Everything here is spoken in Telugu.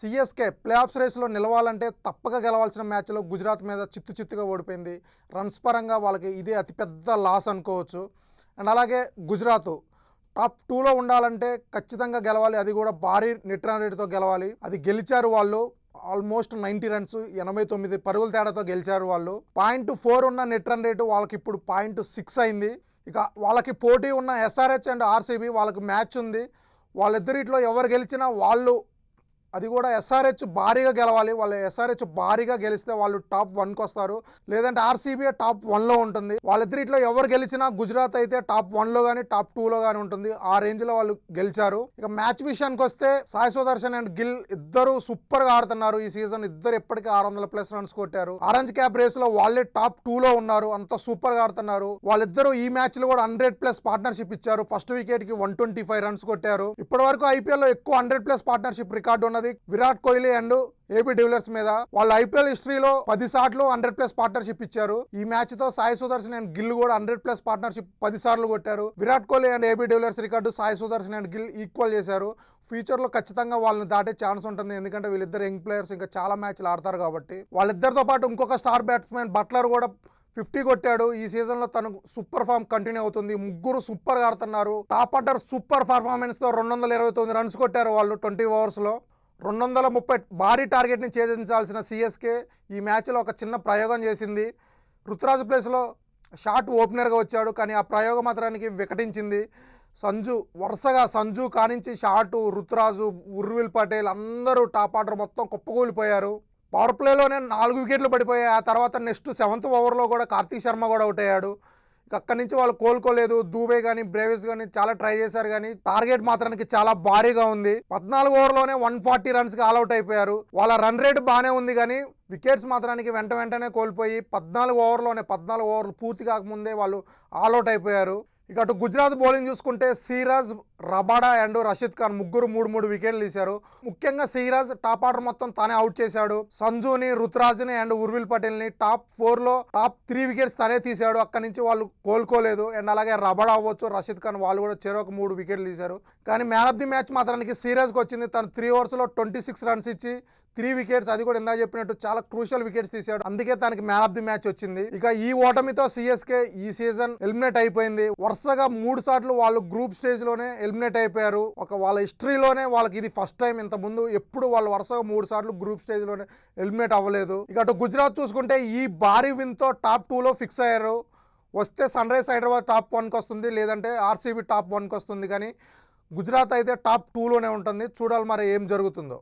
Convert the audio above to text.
సీఎస్కే ప్లే ఆఫ్స్ రేస్లో నిలవాలంటే తప్పక గెలవాల్సిన మ్యాచ్లో గుజరాత్ మీద చిత్తుగా ఓడిపోయింది. రన్స్ పరంగా వాళ్ళకి ఇదే అతిపెద్ద లాస్ అనుకోవచ్చు. అండ్ అలాగే గుజరాత్ టాప్ 2లో ఉండాలంటే ఖచ్చితంగా గెలవాలి. అది కూడా భారీ నెట్ రన్ రేటుతో గెలవాలి. అది గెలిచారు వాళ్ళు. ఆల్మోస్ట్ 90 రన్స్ 89 పరుగుల తేడాతో గెలిచారు వాళ్ళు. 0.4 ఉన్న నెట్ రన్ రేటు వాళ్ళకి ఇప్పుడు 0.6 అయింది. ఇక వాళ్ళకి పోటీ ఉన్న ఎస్ఆర్హెచ్ అండ్ ఆర్సీబీ వాళ్ళకి మ్యాచ్ ఉంది. వాళ్ళిద్దరిట్లో ఎవరు గెలిచినా వాళ్ళు అది కూడా ఎస్ఆర్హెచ్ భారీగా గెలవాలి. వాళ్ళు ఎస్ఆర్హెచ్ భారీగా గెలిస్తే వాళ్ళు టాప్ 1కి వస్తారు. లేదంటే ఆర్సీబీ టాప్ 1లో ఉంటుంది. వాళ్ళిద్దరిట్లో ఎవరు గెలిచినా గుజరాత్ అయితే టాప్ 1లో కానీ టాప్ 2లో కానీ ఉంటుంది. ఆ రేంజ్లో వాళ్ళు గెలిచారు. ఇక మ్యాచ్ విషయానికి వస్తే సాయి సుదర్శన్ అండ్ గిల్ ఇద్దరు సూపర్గా ఆడుతున్నారు ఈ సీజన్. ఇద్దరు ఎప్పటికీ 600+ రన్స్ కొట్టారు. ఆరెంజ్ క్యాప్ రేస్లో వాళ్ళే టాప్ 2లో ఉన్నారు. అంత సూపర్గా ఆడుతున్నారు. వాళ్ళిద్దరూ ఈ మ్యాచ్లో కూడా 100+ పార్ట్నర్షిప్ ఇచ్చారు. ఫస్ట్ వికెట్కి 125 రన్స్ కొట్టారు. ఇప్పటి వరకు ఐపీఎల్లో ఎక్కువ 100+ పార్ట్నర్షిప్ రికార్డు ఉన్నది Virat Kohli and AB de Villiers మీద. వాళ్ళు ఐపీఎల్ హిస్టరీలో 10 సార్లు 100+ పార్ట్నర్షిప్ ఇచ్చారు. ఈ మ్యాచ్ తో సాయి సుదర్శన్ అండ్ గిల్ కూడా 100+ పార్ట్నర్షిప్ 10 సార్లు కొట్టారు. Virat Kohli and AB de Villiers record Sai Sudarshan and Gill equal చేశారు. ఫ్యూచర్లో ఖచ్చితంగా వాళ్ళని దాటే ఛాన్స్ ఉంటుంది. ఎందుకంటే వీళ్ళిద్దరు యంగ్ ప్లేయర్స్, ఇంకా చాలా మ్యాచ్లు ఆడతారు కాబట్టి. వాళ్ళిద్దరితో పాటు ఇంకొక స్టార్ బ్యాట్స్మెన్ బట్లర్ కూడా 50 కొట్టాడు. ఈ సీజన్లో తను సూపర్ ఫామ్ కంటిన్యూ అవుతుంది. ముగ్గురు సూపర్గా ఆడుతున్నారు. టాప్ ఆర్డర్ సూపర్ పర్ఫార్మెన్స్తో 229 రన్స్ కొట్టారు వాళ్ళు 20 ఓవర్స్లో. 230 భారీ టార్గెట్ని ఛేదించాల్సిన సీఎస్కే ఈ మ్యాచ్లో ఒక చిన్న ప్రయోగం చేసింది. రుతురాజ్ ప్లేస్లో షాట్ ఓపెనర్గా వచ్చాడు, కానీ ఆ ప్రయోగం మాత్రానికి వికటించింది. వరుసగా సంజు కానించి షాటు, రుతురాజు, ఉర్విల్ పటేల్ అందరూ టాప్ ఆర్డర్ మొత్తం కుప్పకూలిపోయారు. పవర్ ప్లేలోనే 4 వికెట్లు పడిపోయాయి. ఆ తర్వాత నెక్స్ట్ 7th ఓవర్లో కూడా కార్తీక్ శర్మ కూడా అవుట్ అయ్యాడు. అక్కడి నుంచి వాళ్ళు కోలుకోలేదు. దూబే కానీ బ్రేవిస్ కానీ చాలా ట్రై చేశారు, కానీ టార్గెట్ మాత్రానికి చాలా భారీగా ఉంది. 14 ఓవర్లోనే 140 రన్స్కి ఆల్అౌట్ అయిపోయారు. వాళ్ళ రన్ రేట్ బాగానే ఉంది, కానీ వికెట్స్ మాత్రానికి వెంటనే కోల్పోయి 14 ఓవర్లు పూర్తి కాకముందే వాళ్ళు ఆల్అౌట్ అయిపోయారు. ఇక అటు గుజరాత్ బౌలింగ్ చూసుకుంటే సిరాజ్, రబాడా అండ్ రషీద్ ఖాన్ ముగ్గురు 3 వికెట్లు తీశారు. ముఖ్యంగా సిరాజ్ టాప్ ఆర్డర్ మొత్తం తానే అవుట్ చేశాడు. సంజుని, రుతురాజ్ని అండ్ ఉర్విల్ పటేల్ని టాప్ 4లో టాప్ 3 వికెట్స్ తనే తీశాడు. అక్కడి నుంచి వాళ్ళు కోలుకోలేదు. అండ్ అలాగే రబాడా అవ్వచ్చు, రషీద్ ఖాన్ వాళ్ళు కూడా చెరొక 3 వికెట్లు తీశారు. కానీ మ్యాన్ ఆఫ్ ది మ్యాచ్ మాత్రానికి సిరాజ్కి వచ్చింది. తను 3 ఓవర్స్లో 26 రన్స్ ఇచ్చి 3 వికెట్స్, అది కూడా ఇందాక చెప్పినట్టు చాలా క్రూషియల్ వికెట్స్ తీశాడు. అందుకే తనకి మ్యాన్ ఆఫ్ ది మ్యాచ్ వచ్చింది. ఇక ఈ ఓటమితో సిఎస్కే ఈ సీజన్ ఎలిమినేట్ అయిపోయింది. వరుసగా 3 సార్లు వాళ్ళు గ్రూప్ స్టేజ్ లోనే ఎలిమినేట్ అయిపోయారు. వాళ్ళ హిస్టరీలోనే వాళ్ళకి ఇది ఫస్ట్ టైం. ఇంత ముందు ఎప్పుడు వాళ్ళు వరుసగా 3 సార్లు గ్రూప్ స్టేజ్ లోనే ఎలిమినేట్ అవ్వలేదు. ఇక అటు గుజరాత్ చూసుకుంటే ఈ భారీ విన్ తో టాప్ 2లో ఫిక్స్ అయ్యారు. వస్తే సన్ రైజ్ హైదరాబాద్ టాప్ 1కి వస్తుంది, లేదంటే ఆర్సీబీ టాప్ 1కి వస్తుంది. కానీ గుజరాత్ అయితే టాప్ 2లోనే ఉంటుంది. చూడాలి మరి ఏం జరుగుతుందో.